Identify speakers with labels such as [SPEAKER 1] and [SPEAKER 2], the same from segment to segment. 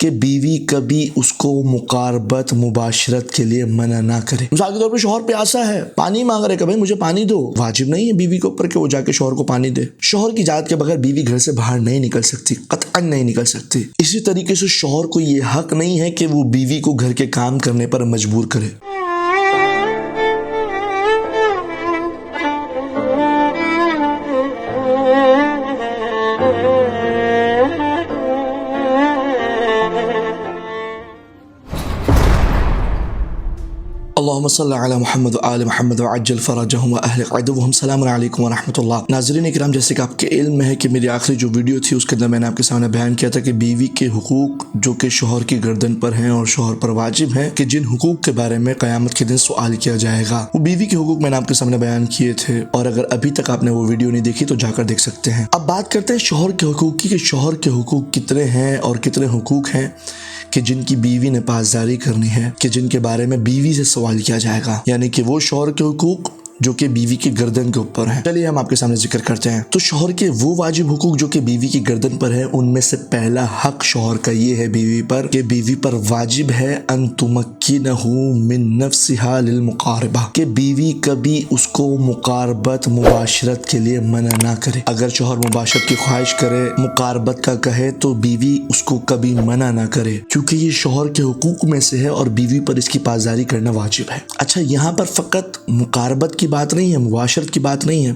[SPEAKER 1] کہ بیوی کبھی اس کو مقاربت مباشرت کے لیے منع نہ کرے۔ مثال کے طور پہ شوہر پیاسا ہے، پانی مانگ رہے کہ بھائی مجھے پانی دو، واجب نہیں ہے بیوی کے اوپر کہ وہ جا کے شوہر کو پانی دے۔ شوہر کی اجازت کے بغیر بیوی گھر سے باہر نہیں نکل سکتی، قطعاً نہیں نکل سکتی۔ اسی طریقے سے شوہر کو یہ حق نہیں ہے کہ وہ بیوی کو گھر کے کام کرنے پر مجبور کرے۔ اللہم صلی علی محمد و آل محمد وعجل فرجہم و اہل عدوہم۔ السلام علیکم ورحمۃ اللہ۔ ناظرین کرام، جیسے کہ آپ کے علم میں ہے کہ میری آخری جو ویڈیو تھی اس کے اندر میں نے آپ کے سامنے بیان کیا تھا کہ بیوی کے حقوق جو کہ شوہر کی گردن پر ہیں اور شوہر پر واجب ہیں، کہ جن حقوق کے بارے میں قیامت کے دن سوال کیا جائے گا، وہ بیوی کے حقوق میں نے آپ کے سامنے بیان کیے تھے، اور اگر ابھی تک آپ نے وہ ویڈیو نہیں دیکھی تو جا کر دیکھ سکتے ہیں۔ اب بات کرتے ہیں شوہر کے حقوق کی، کہ شوہر کے حقوق کتنے ہیں اور کتنے حقوق ہیں کہ جن کی بیوی نے پاسداری کرنی ہے، کہ جن کے بارے میں بیوی سے سوال کیا جائے گا، یعنی کہ وہ شوہر کے حقوق جو کہ بیوی کی گردن کے اوپر ہیں۔ چلیے ہم آپ کے سامنے ذکر کرتے ہیں۔ تو شوہر کے وہ واجب حقوق جو کہ بیوی کی گردن پر ہیں، ان میں سے پہلا حق شوہر کا یہ ہے بیوی پر، کہ بیوی پر واجب ہے ان تمکنہ من نفسها للمقاربہ، کہ بیوی کبھی اس کو مقاربت مباشرت کے لیے منع نہ کرے۔ اگر شوہر مباشرت کی خواہش کرے، مقاربت کا کہے، تو بیوی اس کو کبھی منع نہ کرے، کیونکہ یہ شوہر کے حقوق میں سے ہے اور بیوی پر اس کی پاسداری کرنا واجب ہے۔ اچھا، یہاں پر فقط مقاربت کی بات نہیں ہے، مباشرت کی بات نہیں ہے،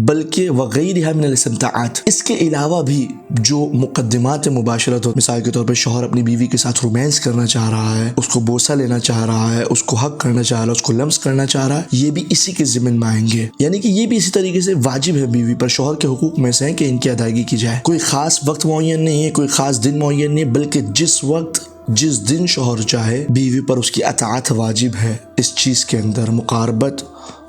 [SPEAKER 1] بلکہ وغیرہ من الاستمتاعات، اس کے علاوہ بھی جو مقدمات مباشرت ہو، مثال کے طور پہ شوہر اپنی بیوی کے ساتھ رومانس کرنا چاہ رہا ہے، اس کو بوسہ لینا چاہ رہا ہے، اس کو حق کرنا چاہ رہا ہے، اس کو لمس کرنا چاہ رہا ہے، یہ بھی اسی کے ضمن میں آئیں گے، یعنی کہ یہ بھی اسی طریقے سے واجب ہے بیوی پر، شوہر کے حقوق میں سے ہے کہ ان کی ادائیگی کی جائے۔ کوئی خاص وقت معین نہیں ہے، کوئی خاص دن معین نہیں، بلکہ جس دن شوہر چاہے بیوی پر اس کی اطاعت واجب ہے، اس چیز کے اندر، مقاربت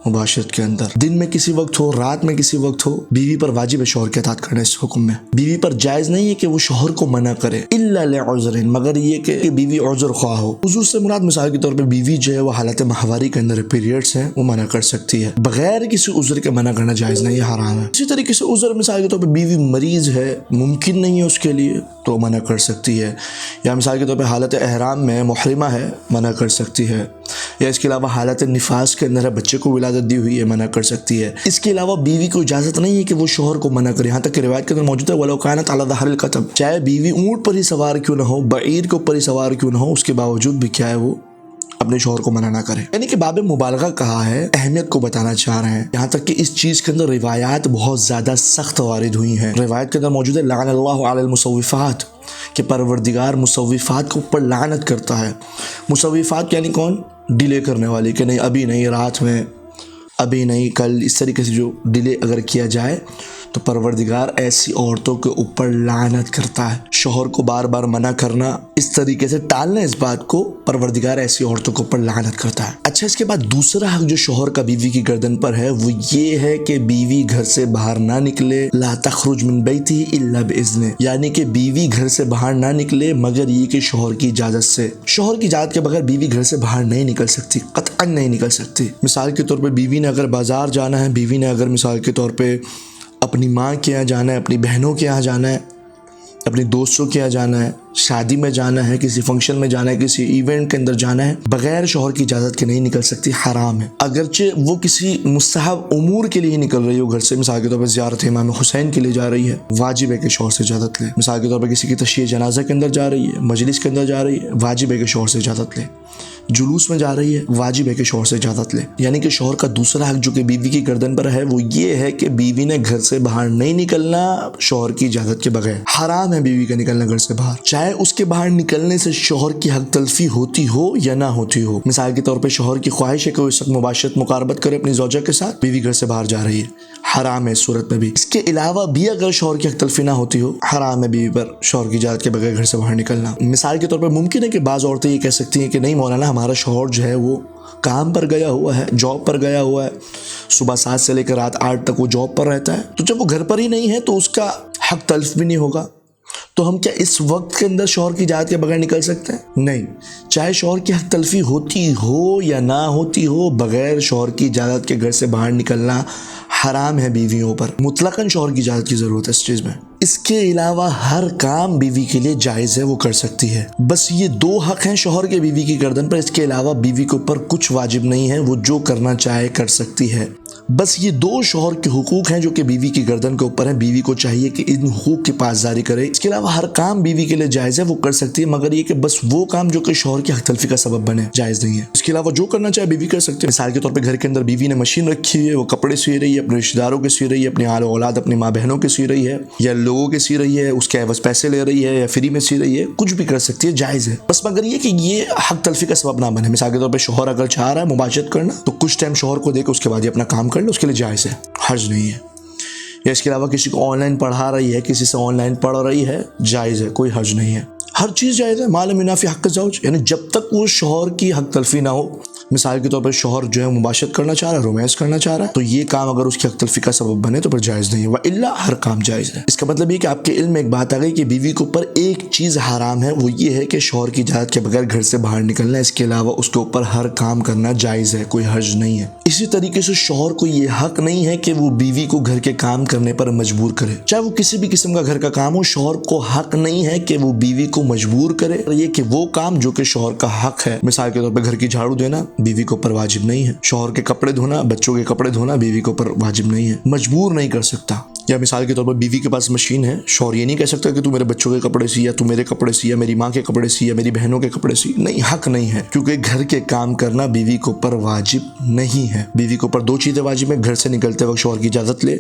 [SPEAKER 1] مباشرت کے اندر۔ دن میں کسی وقت ہو، رات میں کسی وقت ہو، بیوی پر واجب ہے شوہر کی اطاعت کرنا اس حکم میں۔ بیوی پر جائز نہیں ہے کہ وہ شوہر کو منع کرے، الا لعذر، مگر یہ کہ بیوی عذر خواہ ہو۔ عذر سے مراد مثال کے طور پہ بیوی جو ہے وہ حالت ماہواری کے اندر پیریڈز ہیں، وہ منع کر سکتی ہے، بغیر کسی عذر کے منع کرنا جائز نہیں ہے، حرام ہے۔ اسی طریقے سے عذر مثال کے طور پہ بیوی مریض ہے، ممکن نہیں ہے اس کے لیے، تو منع کر سکتی ہے، یا مثال کے طور پہ حالت احرام میں محرمہ ہے، منع کر سکتی ہے، یا اس کے علاوہ حالت نفاس کے اندر ہے، بچے کو ولادت دی ہوئی ہے، منع کر سکتی ہے۔ اس کے علاوہ بیوی کو اجازت نہیں ہے کہ وہ شوہر کو منع کرے، یہاں تک کہ روایت کے اندر موجود ہے وَلَوْ كَانَتْ عَلَى ظَهْرِ الْقَتَبِ، چاہے بیوی اونٹ پر ہی سوار کیوں نہ ہو، بعیر کے اوپر ہی سوار کیوں نہ ہو، اس کے باوجود بھی کیا ہے، وہ اپنے شوہر کو منع نہ کرے، یعنی کہ باب مبالغہ کہا ہے، اہمیت کو بتانا چاہ رہے ہیں۔ یہاں تک کہ اس چیز کے اندر روایات بہت زیادہ سخت وارد ہوئی ہیں۔ روایت کے اندر موجود ہے لعن اللہ علی المصوفات، کہ پروردگار مصوفات کے اوپر لعنت کرتا ہے۔ مصوفات یعنی کون؟ ڈیلے کرنے والی، کہ نہیں ابھی نہیں، رات میں، ابھی نہیں، کل، اس طریقے سے جو ڈیلے اگر کیا جائے تو پروردگار ایسی عورتوں کے اوپر لعنت کرتا ہے۔ شوہر کو بار بار منع کرنا، اس طریقے سے ٹالنا اس بات کو، پروردگار ایسی عورتوں کے اوپر لعنت کرتا ہے۔ اچھا، اس کے بعد دوسرا حق جو شوہر کا بیوی کی گردن پر ہے وہ یہ ہے کہ بیوی گھر سے باہر نہ نکلے، لا تخرج من بیتہ الا باذنہ، یعنی کہ بیوی گھر سے باہر نہ نکلے مگر یہ کہ شوہر کی اجازت سے۔ شوہر کی اجازت کے بغیر بیوی گھر سے باہر نہیں نکل سکتی، قطعاً نہیں نکل سکتی۔ مثال کے طور پہ بیوی نے اگر بازار جانا ہے، بیوی نے اگر مثال کے طور پہ اپنی ماں کے یہاں جانا ہے، اپنی بہنوں کے یہاں جانا ہے، اپنی دوستوں کے یہاں جانا ہے، شادی میں جانا ہے، کسی فنکشن میں جانا ہے، کسی ایونٹ کے اندر جانا ہے، بغیر شوہر کی اجازت کے نہیں نکل سکتی، حرام ہے۔ اگرچہ وہ کسی مستحب امور کے لیے نکل رہی ہو گھر سے، مثال کے طور پہ زیارت امام حسین کے لیے جا رہی ہے، واجب ہے کہ شوہر سے اجازت لے۔ مثال کے طور پہ کسی کی تشییع جنازہ کے اندر جا رہی ہے، مجلس کے اندر جا رہی ہے، واجب ہے کہ شوہر سے اجازت لے۔ جلوس میں جا رہی ہے، واجب ہے کہ شوہر سے اجازت لے۔ یعنی کہ شوہر کا دوسرا حق جو کہ بیوی کی گردن پر ہے وہ یہ ہے کہ بیوی نے گھر سے باہر نہیں نکلنا شوہر کی اجازت کے بغیر۔ حرام ہے بیوی کا نکلنا گھر سے باہر، چاہے اس کے باہر نکلنے سے شوہر کی حق تلفی ہوتی ہو یا نہ ہوتی ہو۔ مثال کے طور پہ شوہر کی خواہش ہے کہ وہ اس وقت مباشرت مقاربت کرے اپنی زوجہ کے ساتھ، بیوی گھر سے باہر جا رہی ہے، حرام ہے اس صورت میں بھی۔ اس کے علاوہ بھی اگر شوہر کی حق تلفی نہ ہوتی ہو، حرام ہے بیوی پر شوہر کی اجازت کے بغیر گھر سے باہر نکلنا۔ مثال کے طور پر ممکن ہے کہ بعض عورتیں یہ کہہ سکتی ہیں کہ نہیں مولانا، ہمارا شوہر جو ہے وہ کام پر گیا ہوا ہے، جاب پر گیا ہوا ہے، صبح 7 سے لے کر رات 8 تک وہ جاب پر رہتا ہے، تو جب وہ گھر پر ہی نہیں ہے تو اس کا حق تلف بھی نہیں ہوگا، تو ہم کیا اس وقت کے اندر شوہر کی اجازت کے بغیر نکل سکتے ہیں؟ نہیں، چاہے شوہر کی حق تلفی ہوتی ہو یا نہ ہوتی ہو، بغیر شوہر کی اجازت کے گھر سے باہر نکلنا حرام ہے بیویوں پر، مطلقاً شوہر کی اجازت کی ضرورت ہے اس چیز میں۔ اس کے علاوہ ہر کام بیوی کے لیے جائز ہے، وہ کر سکتی ہے۔ بس یہ 2 حق ہیں شوہر کے بیوی کی گردن پر، اس کے علاوہ بیوی کے اوپر کچھ واجب نہیں ہے، وہ جو کرنا چاہے کر سکتی ہے۔ بس یہ 2 شوہر کے حقوق ہیں جو کہ بیوی کی گردن کے اوپر ہیں، بیوی کو چاہیے کہ ان حقوق کی پاسداری کرے۔ اس کے علاوہ ہر کام بیوی کے لیے جائز ہے، وہ کر سکتی ہے، مگر یہ کہ بس وہ کام جو کہ شوہر کی حق تلفی کا سبب بنے جائز نہیں ہے۔ اس کے علاوہ جو کرنا چاہے بیوی کر سکتی ہے۔ مثال کے طور پہ گھر کے اندر بیوی نے مشین رکھی ہوئی ہے، وہ کپڑے سی رہی ہے، اپنے رشتہ داروں کے سی رہی ہے، اپنے آل اولاد اپنی ماں بہنوں کے سی رہی ہے، یا لوگوں کے سی رہی ہے، اس کے عوض پیسے لے رہی ہے یا فری میں سی رہی ہے، کچھ بھی کر سکتی ہے، جائز ہے۔ بس مگر یہ کہ یہ حق تلفی کا سبب نہ بنے۔ مثال کے طور پہ شوہر اگر چاہ رہا ہے مباشرت کرنا تو کچھ ٹائم شوہر کو دے کے اس کے بعد یہ اپنا کام کر لے، اس کے لیے جائز ہے، حرج نہیں ہے۔ یا اس کے علاوہ کسی کو آن لائن پڑھا رہی ہے، کسی سے آن لائن پڑھ رہی ہے، جائز ہے، کوئی حرج نہیں ہے، ہر چیز جائز ہے۔ ما لم ینافی حق الزوج، یعنی جب تک وہ شوہر کی حق تلفی نہ ہو۔ مثال کے طور پر شوہر جو ہے مباشرت کرنا چاہ رہا ہے، رومانس کرنا چاہ رہا ہے، تو یہ کام اگر اس کی حق تلفی کا سبب بنے تو پھر جائز نہیں ہے، وإلا ہر کام جائز ہے۔ اس کا مطلب یہ کہ آپ کے علم میں ایک بات آ گئی کہ بیوی کے اوپر ایک چیز حرام ہے، وہ یہ ہے کہ شوہر کی اجازت کے بغیر گھر سے باہر نکلنا۔ اس کے علاوہ اس کے اوپر ہر کام کرنا جائز ہے، کوئی حرج نہیں ہے۔ اسی طریقے سے شوہر کو یہ حق نہیں ہے کہ وہ بیوی کو گھر کے کام کرنے پر مجبور کرے، چاہے وہ کسی بھی قسم کا گھر کا کام ہو۔ شوہر کو حق نہیں ہے کہ وہ بیوی کو مجبور کرے، یہ کہ وہ کام جو کہ شوہر کا حق ہے، مثال کے طور پہ گھر کی جھاڑو دینا بیوی کے اوپر واجب نہیں ہے، شوہر کے کپڑے دھونا، بچوں کے کپڑے دھونا بیوی کے اوپر واجب نہیں ہے، مجبور نہیں کر سکتا۔ یا مثال کے طور پر بیوی کے پاس مشین ہے، شوہر یہ نہیں کہہ سکتا کہ تو میرے بچوں کے کپڑے سی، یا تو میرے کپڑے سی، یا میری ماں کے کپڑے سی، یا میری بہنوں کے کپڑے سی، نہیں، حق نہیں ہے، کیونکہ گھر کے کام کرنا بیوی کے اوپر واجب نہیں ہے۔ بیوی کے اوپر 2 چیزیں واجب ہیں، گھر سے نکلتے وقت شوہر کی اجازت لے،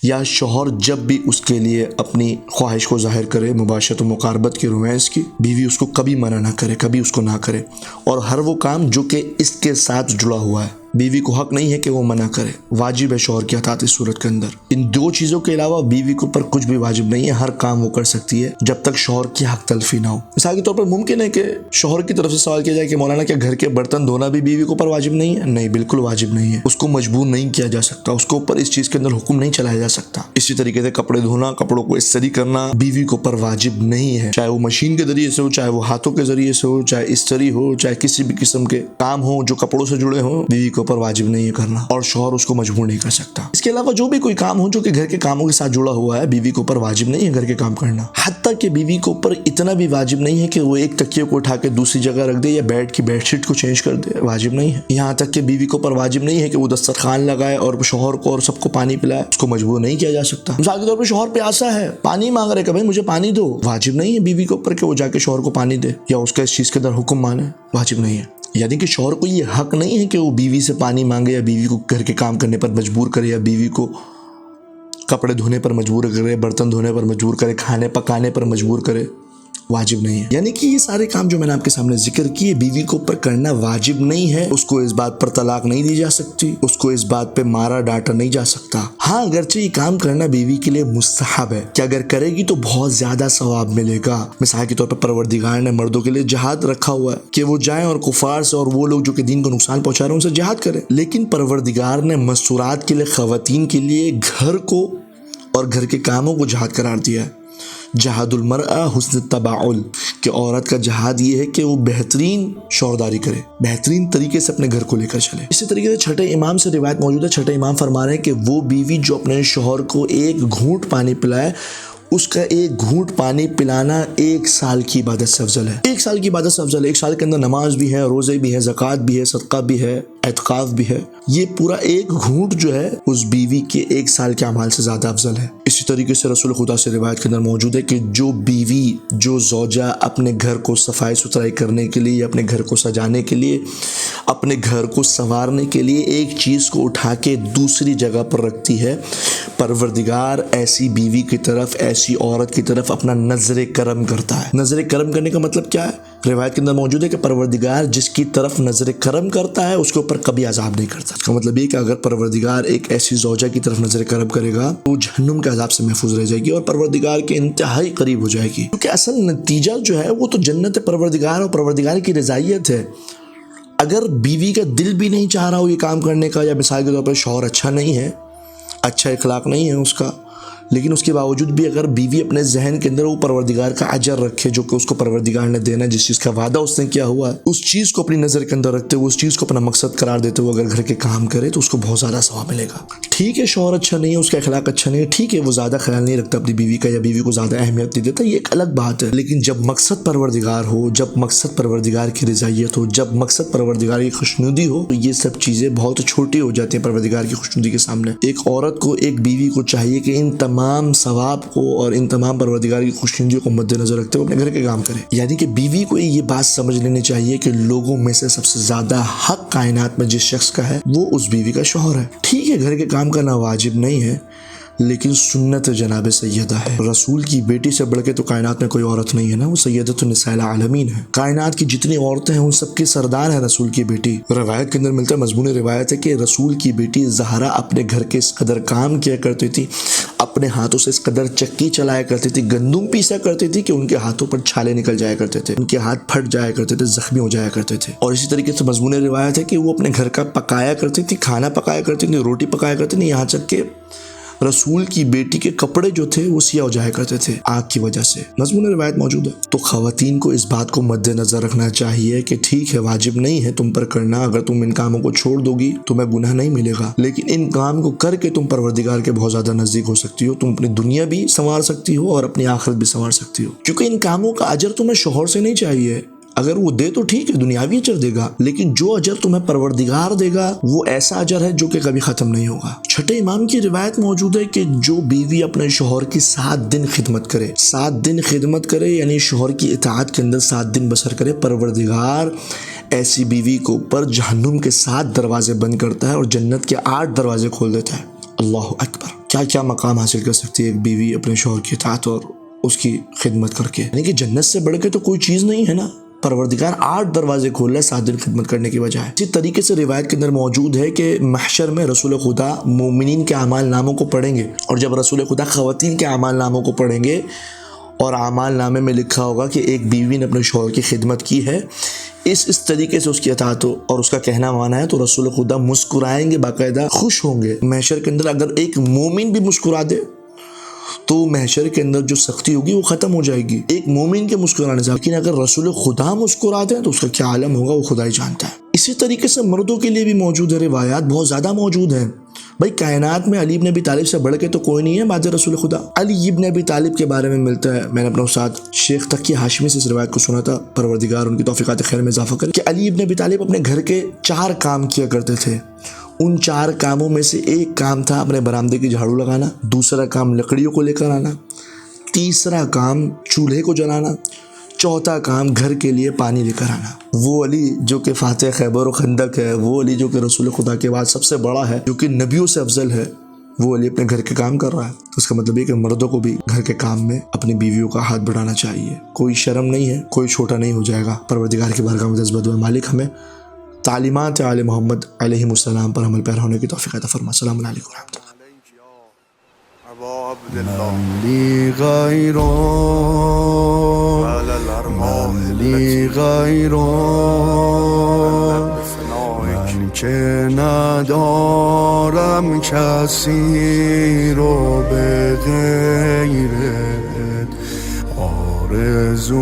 [SPEAKER 1] یا شوہر جب بھی اس کے لیے اپنی خواہش کو ظاہر کرے، مباشرت و مقاربت کی، رومانس کی، بیوی اس کو کبھی منع نہ کرے، کبھی اس کو نہ کرے، اور ہر وہ کام جو کہ اس کے ساتھ جڑا ہوا ہے بیوی کو حق نہیں ہے کہ وہ منع کرے، واجب ہے شوہر کی اطاعت اس صورت کے اندر۔ ان 2 چیزوں کے علاوہ بیوی کے اوپر کچھ بھی واجب نہیں ہے، ہر کام وہ کر سکتی ہے جب تک شوہر کی حق تلفی نہ ہو۔ مثال کے طور پر ممکن ہے کہ شوہر کی طرف سے سوال کیا جائے کہ مولانا کیا گھر کے برتن دھونا بھی بیوی کے اوپر واجب نہیں ہے؟ نہیں، بالکل واجب نہیں ہے، اس کو مجبور نہیں کیا جا سکتا، اس کے اوپر اس چیز کے اندر حکم نہیں چلایا جا سکتا۔ اسی طریقے سے کپڑے دھونا، کپڑوں کو استری کرنا بیوی کے اوپر واجب نہیں ہے، چاہے وہ مشین کے ذریعے سے ہو، چاہے وہ ہاتھوں کے ذریعے سے ہو، چاہے استری ہو، چاہے کسی بھی قسم کے کام ہو جو کپڑوں سے جڑے ہوں، بیوی کے اوپر واجب نہیں ہے، اور شوہر اس کو مجبور نہیں کر سکتا۔ اس کے علاوہ جو بھی کوئی کام ہو جو کہ گھر کے کاموں کے ساتھ جڑا ہوا ہے، بیوی کے اوپر واجب نہیں ہے گھر کے کام کرنا۔ حتیٰ کہ بیوی کے اوپر اتنا بھی واجب نہیں ہے کہ وہ ایک تکیے کو اٹھا کے دوسری جگہ رکھ دے یا بیڈ کی بیڈ شیٹ کو چینج کر دے، واجب نہیں ہے۔ یہاں تک کہ بیوی کے اوپر واجب نہیں ہے کہ وہ دسترخوان لگائے اور شوہر کو اور سب کو پانی پلائے، اس کو مجبور نہیں کیا جا سکتا۔ مثال کے طور پر شوہر پیاسا ہے، پانی مانگ رہے کہ بھائی مجھے پانی دو، واجب نہیں ہے بیوی کے اوپر کہ وہ جا کے شوہر کو پانی دے یا اس کا اس چیز کے اندر حکم مانے، واجب نہیں ہے۔ یعنی کہ شوہر کو یہ حق نہیں ہے کہ وہ بیوی سے پانی مانگے یا بیوی کو گھر کے کام کرنے پر مجبور کرے یا بیوی کو کپڑے دھونے پر مجبور کرے، برتن دھونے پر مجبور کرے، کھانے پکانے پر مجبور کرے، واجب نہیں ہے۔ یعنی کہ یہ سارے کام جو میں نے آپ کے سامنے ذکر کیے بیوی کے اوپر کرنا واجب نہیں ہے، اس کو اس بات پر طلاق نہیں دی جا سکتی، اس کو اس بات پہ مارا ڈانٹا نہیں جا سکتا۔ ہاں اگرچہ یہ کام کرنا بیوی کے لیے مستحب ہے کہ اگر کرے گی تو بہت زیادہ ثواب ملے گا۔ مثال کے طور پر پروردگار نے مردوں کے لیے جہاد رکھا ہوا ہے کہ وہ جائیں اور کفار سے اور وہ لوگ جو کہ دین کو نقصان پہنچا رہے ہیں ان سے جہاد کریں، لیکن پروردگار نے مستورات کے لیے، خواتین کے لیے گھر کو اور گھر کے کاموں کو جہاد قرار دیا ہے۔ جہاد المرأة حسن التباعل، کہ عورت کا جہاد یہ ہے کہ وہ بہترین شوہرداری کرے، بہترین طریقے سے اپنے گھر کو لے کر چلے۔ اسی طریقے سے چھٹے امام سے روایت موجود ہے، چھٹے امام فرما رہے ہیں کہ وہ بیوی جو اپنے شوہر کو 1 گھونٹ پانی پلائے، اس کا 1 گھونٹ پانی پلانا 1 سال کی عبادت سے افضل ہے۔ 1 سال کی عبادت سے افضل ہے۔ 1 سال کے اندر نماز بھی ہے، روزے بھی ہے، زکوٰۃ بھی ہے، صدقہ بھی ہے، اعتکاف بھی ہے۔ یہ پورا 1 گھونٹ جو ہے اس بیوی کے 1 سال کے اعمال سے زیادہ افضل ہے۔ اسی طریقے سے رسول خدا سے روایت کے اندر موجود ہے کہ جو بیوی، جو زوجہ اپنے گھر کو صفائی ستھرائی کرنے کے لیے، اپنے گھر کو سجانے کے لیے، اپنے گھر کو سنوارنے کے لیے ایک چیز کو اٹھا کے دوسری جگہ پر رکھتی ہے، پروردگار ایسی بیوی کی طرف، ایسی عورت کی طرف اپنا نظر کرم کرتا ہے۔ نظر کرم کرنے کا مطلب کیا ہے؟ روایت کے اندر موجود ہے کہ پروردگار جس کی طرف نظر کرم کرتا ہے اس کے اوپر کبھی عذاب نہیں کرتا۔ اس کا مطلب یہ کہ اگر پروردگار ایک ایسی زوجہ کی طرف نظر کرم کرے گا تو جہنم کے عذاب سے محفوظ رہ جائے گی اور پروردگار کے انتہائی قریب ہو جائے گی، کیونکہ اصل نتیجہ جو ہے وہ تو جنت پروردگار اور پروردگار کی رضائیت ہے۔ اگر بیوی کا دل بھی نہیں چاہ رہا ہو یہ کام کرنے کا، یا مثال کے طور پر شوہر اچھا نہیں ہے، اچھا اخلاق نہیں ہے اس کا، لیکن اس کے باوجود بھی اگر بیوی اپنے ذہن کے اندر وہ پروردگار کا اجر رکھے جو کہ اس کو پروردگار نے دینا ہے، جس چیز کا وعدہ اس نے کیا ہوا ہے، اس چیز کو اپنی نظر کے اندر رکھتے ہوئے، اس چیز کو اپنا مقصد قرار دیتے ہوئے اگر گھر کے کام کرے تو اس کو بہت زیادہ ثواب ملے گا۔ ٹھیک ہے شوہر اچھا نہیں ہے، اس کا اخلاق اچھا نہیں ہے، ٹھیک ہے وہ زیادہ خیال نہیں رکھتا اپنی بیوی کا یا بیوی کو زیادہ اہمیت نہیں دیتا، یہ ایک الگ بات ہے، لیکن جب مقصد پروردگار ہو، جب مقصد پروردگار کی رضائیت ہو، جب مقصد پروردگار کی خوشنودی ہو تو یہ سب چیزیں بہت چھوٹی ہو جاتی ہیں پروردگار کی خوشنودی کے سامنے۔ ایک عورت کو، ایک بیوی کو چاہیے کہ ان تمام ثواب کو اور ان تمام پروردگار کی خوشنودیوں کو مد نظر رکھتے ہوئے اپنے گھر کے کام کرے۔ یعنی کہ بیوی کو یہ بات سمجھ لینی چاہیے کہ لوگوں میں سے سب سے زیادہ حق کائنات میں جس شخص کا ہے وہ اس بیوی کا شوہر ہے۔ ٹھیک ہے گھر کے کام کرنا واجب نہیں ہے، لیکن سنت جناب سیدہ ہے۔ رسول کی بیٹی سے بڑھ کے تو کائنات میں کوئی عورت نہیں ہے نا، وہ سیدۃ النساء العالمین ہے۔ کائنات کی جتنی عورتیں ہیں ان سب کی سردار ہے رسول کی بیٹی۔ روایت کے اندر ملتا ہے، مضمون روایت ہے کہ رسول کی بیٹی زہرا اپنے گھر کے اس قدر کام کیا کرتی تھی، اپنے ہاتھوں سے اس قدر چکی چلایا کرتی تھی، گندم پیسا کرتی تھی کہ ان کے ہاتھوں پر چھالے نکل جایا کرتے تھے، ان کے ہاتھ پھٹ جایا کرتے تھے، زخمی ہو جایا کرتے تھے۔ اور اسی طریقے سے مضمون روایت ہے کہ وہ اپنے گھر کا پکایا کرتی تھی، کھانا پکایا کرتی تھی، روٹی پکایا کرتی تھی، یہاں تک کہ رسول کی بیٹی کے کپڑے جو تھے وہ سیاہ ہو جایا کرتے تھے آگ کی وجہ سے۔ مضمون روایت موجود ہے۔ تو خواتین کو اس بات کو مد نظر رکھنا چاہیے کہ ٹھیک ہے واجب نہیں ہے تم پر کرنا، اگر تم ان کاموں کو چھوڑ دو گی تمہیں گناہ نہیں ملے گا، لیکن ان کام کو کر کے تم پروردگار کے بہت زیادہ نزدیک ہو سکتی ہو، تم اپنی دنیا بھی سنوار سکتی ہو اور اپنی آخرت بھی سنوار سکتی ہو، کیونکہ ان کاموں کا اجر تمہیں شوہر سے نہیں چاہیے۔ اگر وہ دے تو ٹھیک ہے دنیاوی اجر دے گا، لیکن جو اجر تمہیں پروردگار دے گا وہ ایسا اجر ہے جو کہ کبھی ختم نہیں ہوگا۔ چھٹے امام کی روایت موجود ہے کہ جو بیوی اپنے شوہر کی 7 دن خدمت کرے، 7 دن خدمت کرے یعنی شوہر کی اطاعت کے اندر 7 دن بسر کرے، پروردگار ایسی بیوی کو اوپر جہنم کے 7 دروازے بند کرتا ہے اور جنت کے 8 دروازے کھول دیتا ہے۔ اللہ اکبر! کیا کیا مقام حاصل کر سکتی ہے ایک بیوی اپنے شوہر کی اطاعت اور اس کی خدمت کر کے، یعنی کہ جنت سے بڑھ کے تو کوئی چیز نہیں ہے نا۔ پروردگار 8 دروازے کھول رہا ہے 7 دن خدمت کرنے کی بجائے۔ اسی طریقے سے روایت کے اندر موجود ہے کہ محشر میں رسول خدا مومنین کے اعمال ناموں کو پڑھیں گے، اور جب رسول خدا خواتین کے اعمال ناموں کو پڑھیں گے اور اعمال نامے میں لکھا ہوگا کہ ایک بیوی نے اپنے شوہر کی خدمت کی ہے، اس طریقے سے اس کی اطاعت اور اس کا کہنا مانا ہے، تو رسول خدا مسکرائیں گے، باقاعدہ خوش ہوں گے۔ محشر کے اندر اگر ایک مومن بھی مسکرا دے تو محشر کے اندر جو سختی ہوگی وہ ختم ہو جائے گی ایک مومن کے مسکرانے سے، لیکن اگر رسول خدا مسکرا دیں تو اس کا کیا عالم ہوگا وہ خدا ہی جانتا ہے۔ اسی طریقے سے مردوں کے لیے بھی موجود ہے، روایات بہت زیادہ موجود ہیں۔ بھائی کائنات میں علی ابن ابی طالب سے بڑھ کے تو کوئی نہیں ہے بعد رسول خدا۔ علی ابن ابی طالب کے بارے میں ملتا ہے، میں نے اپنے استاد شیخ تقی ہاشمی سے اس روایت کو سنا تھا، پروردگار ان کی توفیقات خیر میں اضافہ کرے، کہ علی ابن ابی طالب اپنے گھر کے 4 کام کیا کرتے تھے۔ ان 4 کاموں میں سے ایک کام تھا اپنے برآمدے کی جھاڑو لگانا، دوسرا کام لکڑیوں کو لے کر آنا، تیسرا کام چولہے کو جلانا، چوتھا کام گھر کے لیے پانی لے کر آنا۔ وہ علی جو کہ فاتح خیبر و خندق ہے، وہ علی جو کہ رسول خدا کے بعد سب سے بڑا ہے، جو کہ نبیوں سے افضل ہے، وہ علی اپنے گھر کے کام کر رہا ہے۔ تو اس کا مطلب یہ کہ مردوں کو بھی گھر کے کام میں اپنی بیویوں کا ہاتھ بڑھانا چاہیے، کوئی شرم نہیں ہے، کوئی چھوٹا نہیں ہو جائے گا۔ پروردگار کی بارگاہ میں جذبہ دعا مالک ہمیں تعلیمات آل محمد علیہ السلام پر عمل پیرا ہونے کی توفیق عطا فرما۔ السلام علیکم ورحمۃ اللہ۔
[SPEAKER 2] مالی غیرو مالی غیرو من که ندارم کسی رو به غیرت آرزو